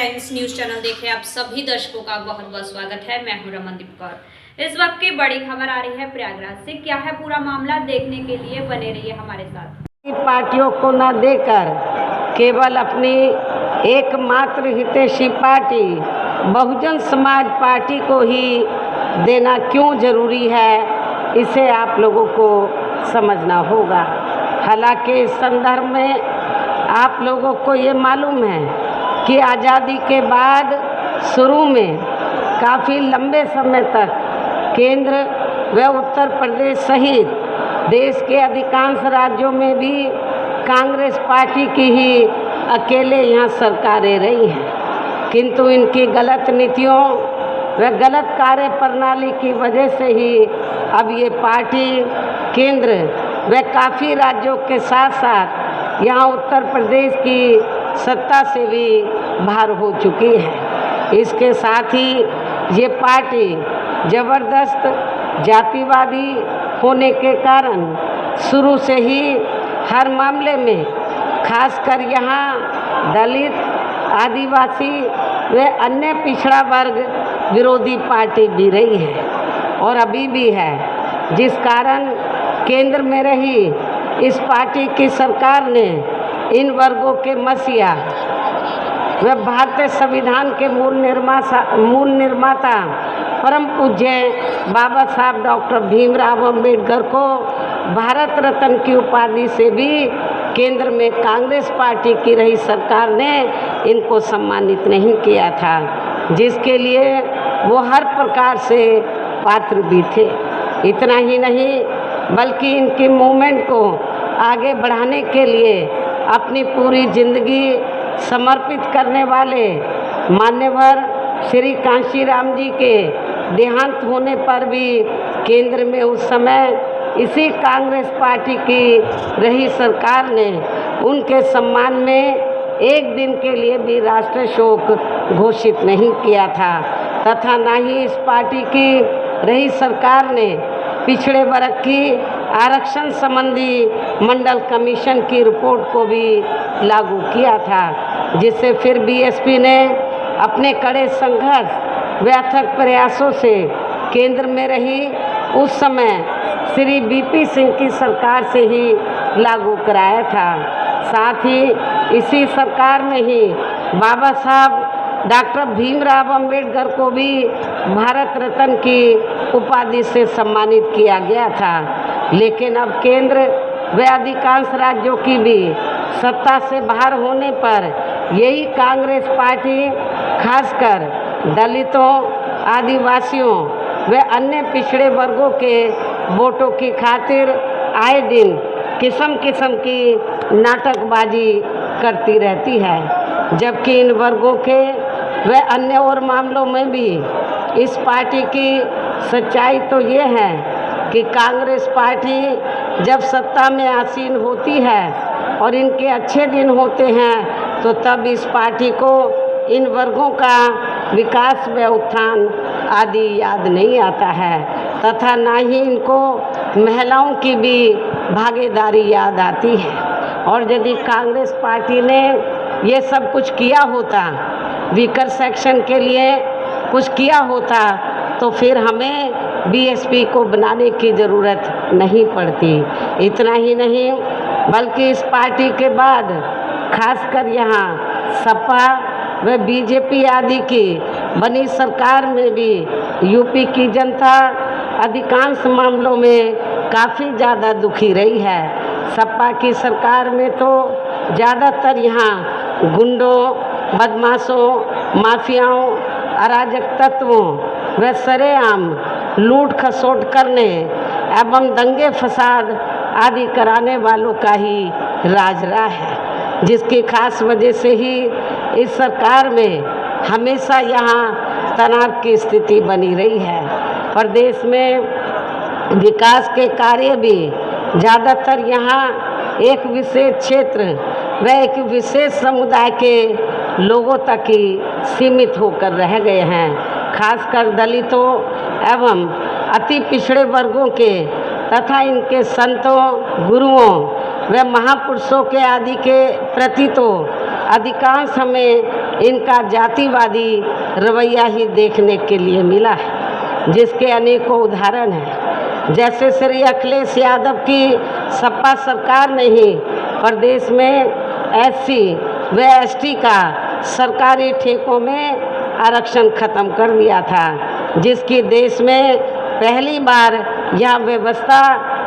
Times news channel देख रहे आप सभी दर्शकों का बहुत बहुत स्वागत है। मैं हूं रमनदीप कौर। इस वक्त की बड़ी खबर आ रही है प्रयागराज से। क्या है पूरा मामला, देखने के लिए बने रहिए हमारे साथ। पार्टियों को न देकर केवल अपनी एकमात्र हितैषी पार्टी बहुजन समाज पार्टी को ही देना क्यों जरूरी है, इसे आप लोगों को समझना होगा। हालांकि इस संदर्भ में आप लोगों को ये मालूम है कि आज़ादी के बाद शुरू में काफ़ी लंबे समय तक केंद्र व उत्तर प्रदेश सहित देश के अधिकांश राज्यों में भी कांग्रेस पार्टी की ही अकेले यहाँ सरकारें रही हैं, किंतु इनकी गलत नीतियों व गलत कार्य प्रणाली की वजह से ही अब ये पार्टी केंद्र व काफ़ी राज्यों के साथ साथ यहाँ उत्तर प्रदेश की सत्ता से भी बाहर हो चुकी है। इसके साथ ही ये पार्टी ज़बरदस्त जातिवादी होने के कारण शुरू से ही हर मामले में खासकर यहाँ दलित, आदिवासी व अन्य पिछड़ा वर्ग विरोधी पार्टी भी रही है और अभी भी है, जिस कारण केंद्र में रही इस पार्टी की सरकार ने इन वर्गों के मसीहा व भारतीय संविधान के मूल निर्माता परम पूज्य बाबा साहब डॉक्टर भीमराव अम्बेडकर को भारत रत्न की उपाधि से भी केंद्र में कांग्रेस पार्टी की रही सरकार ने इनको सम्मानित नहीं किया था, जिसके लिए वो हर प्रकार से पात्र भी थे। इतना ही नहीं बल्कि इनकी मूवमेंट को आगे बढ़ाने के लिए अपनी पूरी जिंदगी समर्पित करने वाले मान्यवर श्री कांशीराम जी के देहांत होने पर भी केंद्र में उस समय इसी कांग्रेस पार्टी की रही सरकार ने उनके सम्मान में एक दिन के लिए भी राष्ट्रीय शोक घोषित नहीं किया था, तथा न ही इस पार्टी की रही सरकार ने पिछड़े वर्ग की आरक्षण संबंधी मंडल कमीशन की रिपोर्ट को भी लागू किया था, जिससे फिर बीएसपी ने अपने कड़े संघर्ष व अथक प्रयासों से केंद्र में रही उस समय श्री बीपी सिंह की सरकार से ही लागू कराया था। साथ ही इसी सरकार में ही बाबा साहब डॉक्टर भीमराव अम्बेडकर को भी भारत रत्न की उपाधि से सम्मानित किया गया था। लेकिन अब केंद्र व अधिकांश राज्यों की भी सत्ता से बाहर होने पर यही कांग्रेस पार्टी खासकर दलितों, आदिवासियों व अन्य पिछड़े वर्गों के वोटों की खातिर आए दिन किस्म किस्म की नाटकबाजी करती रहती है, जबकि इन वर्गों के व अन्य और मामलों में भी इस पार्टी की सच्चाई तो ये है कि कांग्रेस पार्टी जब सत्ता में आसीन होती है और इनके अच्छे दिन होते हैं तो तब इस पार्टी को इन वर्गों का विकास व उत्थान आदि याद नहीं आता है, तथा ना ही इनको महिलाओं की भी भागीदारी याद आती है। और यदि कांग्रेस पार्टी ने ये सब कुछ किया होता, वीकर सेक्शन के लिए कुछ किया होता, तो फिर हमें बीएसपी को बनाने की ज़रूरत नहीं पड़ती। इतना ही नहीं बल्कि इस पार्टी के बाद खासकर यहाँ सपा व बीजेपी आदि की बनी सरकार में भी यूपी की जनता अधिकांश मामलों में काफ़ी ज़्यादा दुखी रही है। सपा की सरकार में तो ज़्यादातर यहाँ गुंडों, बदमाशों, माफियाओं, अराजक तत्वों व सरेआम लूट खसोट करने एवं दंगे फसाद आदि कराने वालों का ही राज रहा है, जिसकी खास वजह से ही इस सरकार में हमेशा यहाँ तनाव की स्थिति बनी रही है। प्रदेश में विकास के कार्य भी ज़्यादातर यहाँ एक विशेष क्षेत्र व एक विशेष समुदाय के लोगों तक ही सीमित होकर रह गए हैं। खासकर दलितों एवं अति पिछड़े वर्गों के तथा इनके संतों, गुरुओं व महापुरुषों के आदि के प्रति तो अधिकांश हमें इनका जातिवादी रवैया ही देखने के लिए मिला है, जिसके अनेकों उदाहरण हैं। जैसे श्री अखिलेश यादव की सपा सरकार ने ही प्रदेश में SC व ST का सरकारी ठेकों में आरक्षण खत्म कर दिया था, जिसकी देश में पहली बार यह व्यवस्था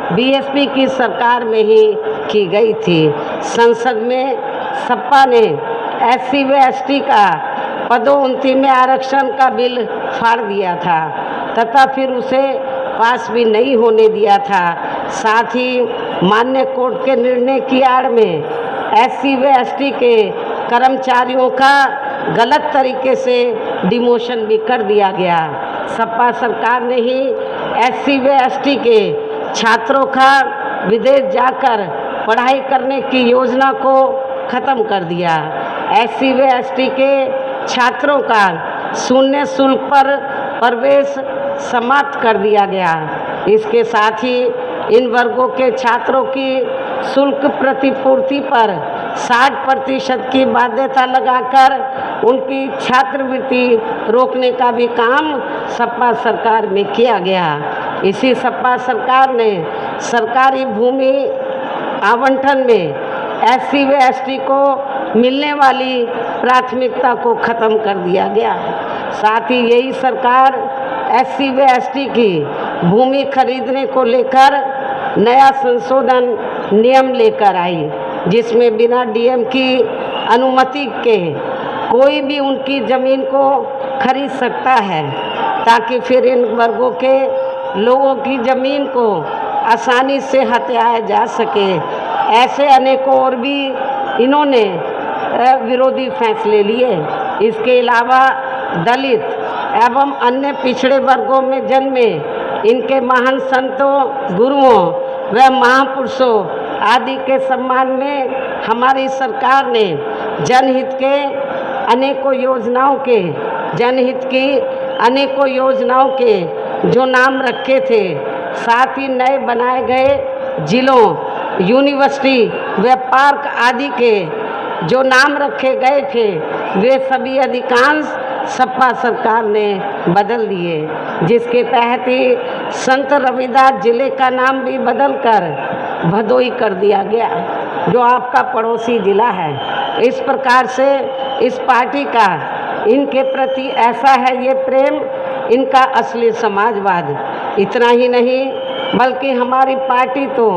BSP की सरकार में ही की गई थी। संसद में सपा ने SC व ST का पदोन्नति में आरक्षण का बिल फाड़ दिया था तथा फिर उसे पास भी नहीं होने दिया था। साथ ही मान्य कोर्ट के निर्णय की आड़ में SC व ST के कर्मचारियों का गलत तरीके से डिमोशन भी कर दिया गया। सपा सरकार ने ही SC व ST के छात्रों का विदेश जाकर पढ़ाई करने की योजना को ख़त्म कर दिया। SC व ST के छात्रों का शून्य शुल्क पर प्रवेश समाप्त कर दिया गया। इसके साथ ही इन वर्गों के छात्रों की शुल्क प्रतिपूर्ति पर 60% की बाध्यता लगाकर उनकी छात्रवृत्ति रोकने का भी काम सपा सरकार में किया गया। इसी सपा सरकार ने सरकारी भूमि आवंटन में SC व ST को मिलने वाली प्राथमिकता को ख़त्म कर दिया गया। साथ ही यही सरकार SC व ST की भूमि खरीदने को लेकर नया संशोधन नियम लेकर आई, जिसमें बिना DM की अनुमति के कोई भी उनकी ज़मीन को खरीद सकता है, ताकि फिर इन वर्गों के लोगों की ज़मीन को आसानी से हथियाया जा सके। ऐसे अनेकों और भी इन्होंने विरोधी फैसले लिए। इसके अलावा दलित एवं अन्य पिछड़े वर्गों में जन्मे इनके महान संतों, गुरुओं व महापुरुषों आदि के सम्मान में हमारी सरकार ने जनहित की अनेकों योजनाओं के जो नाम रखे थे, साथ ही नए बनाए गए जिलों, यूनिवर्सिटी व पार्क आदि के जो नाम रखे गए थे, वे सभी अधिकांश सपा सरकार ने बदल दिए, जिसके तहत ही संत रविदास जिले का नाम भी बदलकर भदोई कर दिया गया, जो आपका पड़ोसी जिला है। इस प्रकार से इस पार्टी का इनके प्रति ऐसा है ये प्रेम, इनका असली समाजवाद। इतना ही नहीं बल्कि हमारी पार्टी तो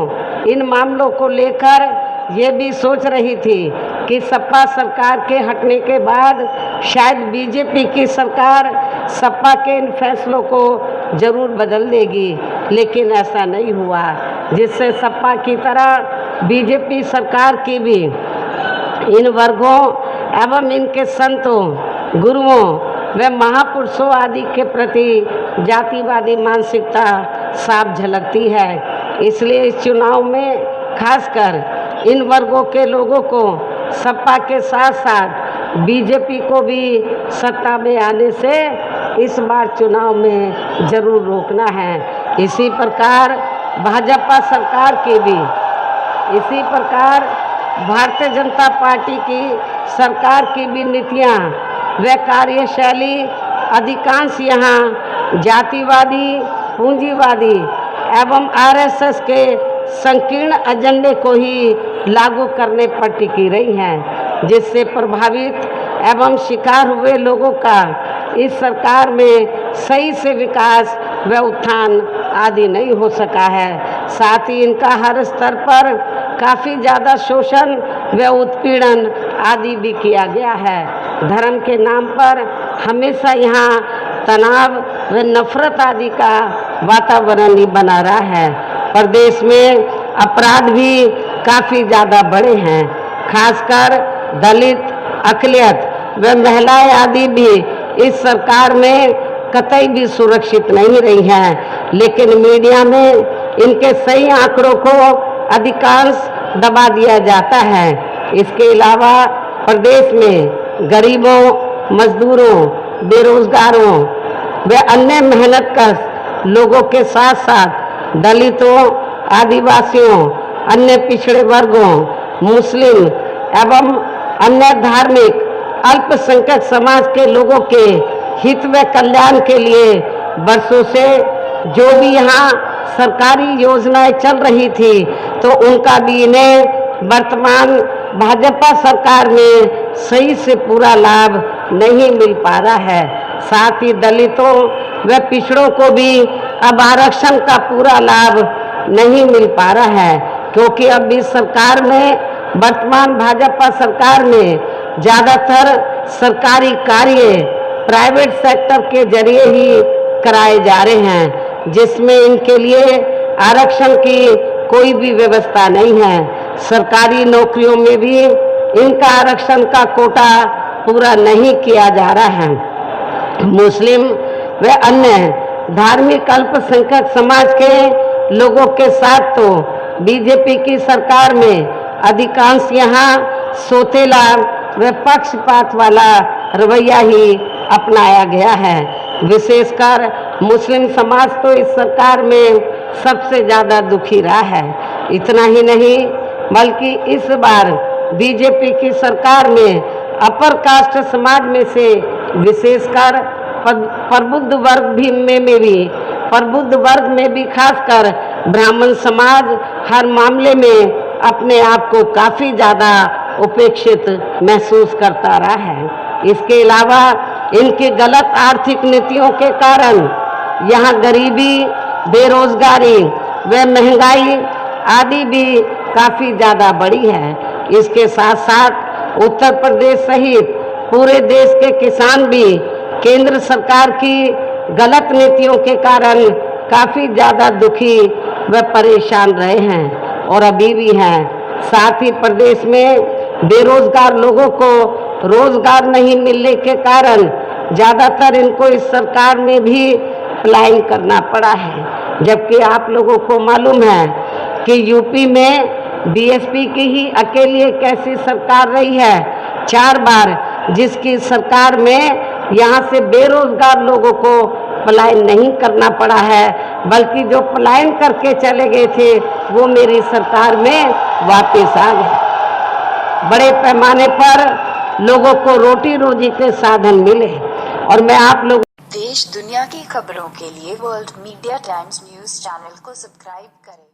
इन मामलों को लेकर ये भी सोच रही थी कि सपा सरकार के हटने के बाद शायद BJP की सरकार सपा के इन फैसलों को ज़रूर बदल देगी, लेकिन ऐसा नहीं हुआ, जिससे सपा की तरह BJP सरकार की भी इन वर्गों एवं इनके संतों, गुरुओं व महापुरुषों आदि के प्रति जातिवादी मानसिकता साफ झलकती है। इसलिए इस चुनाव में खासकर इन वर्गों के लोगों को सपा के साथ साथ BJP को भी सत्ता में आने से इस बार चुनाव में ज़रूर रोकना है। इसी प्रकार भाजपा सरकार की भी, इसी प्रकार भारतीय जनता पार्टी की सरकार की भी नीतियाँ व कार्यशैली अधिकांश यहाँ जातिवादी, पूंजीवादी एवं RSS के संकीर्ण एजेंडे को ही लागू करने पर टिकी रही हैं, जिससे प्रभावित एवं शिकार हुए लोगों का इस सरकार में सही से विकास व उत्थान आदि नहीं हो सका है। साथ ही इनका हर स्तर पर काफ़ी ज़्यादा शोषण व उत्पीड़न आदि भी किया गया है। धर्म के नाम पर हमेशा यहाँ तनाव व नफरत आदि का वातावरण ही बना रहा है। प्रदेश में अपराध भी काफ़ी ज़्यादा बढ़े हैं, खासकर दलित, अक़लियत व महिलाएं आदि भी इस सरकार में कतई भी सुरक्षित नहीं रही हैं, लेकिन मीडिया में इनके सही आंकड़ों को अधिकांश दबा दिया जाता है। इसके अलावा प्रदेश में गरीबों, मजदूरों, बेरोजगारों व अन्य मेहनतकश लोगों के साथ साथ दलितों, आदिवासियों, अन्य पिछड़े वर्गों, मुस्लिम एवं अन्य धार्मिक अल्पसंख्यक समाज के लोगों के हित व कल्याण के लिए वर्षों से जो भी यहाँ सरकारी योजनाएं चल रही थी तो उनका भी इन्हें वर्तमान भाजपा सरकार में सही से पूरा लाभ नहीं मिल पा रहा है। साथ ही दलितों व पिछड़ों को भी अब आरक्षण का पूरा लाभ नहीं मिल पा रहा है, क्योंकि अब इस सरकार में वर्तमान भाजपा सरकार में ज़्यादातर सरकारी कार्य प्राइवेट सेक्टर के जरिए ही कराए जा रहे हैं, जिसमें इनके लिए आरक्षण की कोई भी व्यवस्था नहीं है। सरकारी नौकरियों में भी इनका आरक्षण का कोटा पूरा नहीं किया जा रहा है। मुस्लिम व अन्य धार्मिक अल्पसंख्यक समाज के लोगों के साथ तो बीजेपी की सरकार में अधिकांश यहाँ सोतेला व पक्षपात वाला रवैया ही अपनाया गया है। विशेषकर मुस्लिम समाज तो इस सरकार में सबसे ज़्यादा दुखी रहा है। इतना ही नहीं बल्कि इस बार बीजेपी की सरकार में अपर कास्ट समाज में से विशेषकर प्रबुद्ध वर्ग में भी खासकर ब्राह्मण समाज हर मामले में अपने आप को काफ़ी ज़्यादा उपेक्षित महसूस करता रहा है। इसके अलावा इनकी गलत आर्थिक नीतियों के कारण यहाँ गरीबी, बेरोजगारी व महंगाई आदि भी काफ़ी ज़्यादा बढ़ी है। इसके साथ साथ उत्तर प्रदेश सहित पूरे देश के किसान भी केंद्र सरकार की गलत नीतियों के कारण काफ़ी ज़्यादा दुखी व परेशान रहे हैं और अभी भी हैं। साथ ही प्रदेश में बेरोजगार लोगों को रोजगार नहीं मिलने के कारण ज़्यादातर इनको इस सरकार में भी पलायन करना पड़ा है। जबकि आप लोगों को मालूम है कि यूपी में बीएसपी की ही अकेली एक ऐसी सरकार रही है 4 बार, जिसकी सरकार में यहाँ से बेरोजगार लोगों को पलायन नहीं करना पड़ा है, बल्कि जो पलायन करके चले गए थे वो मेरी सरकार में वापस आ गए। बड़े पैमाने पर लोगों को रोटी रोजी के साधन मिले। और मैं आप लोग देश दुनिया की खबरों के लिए world media times news channel को सब्सक्राइब करें।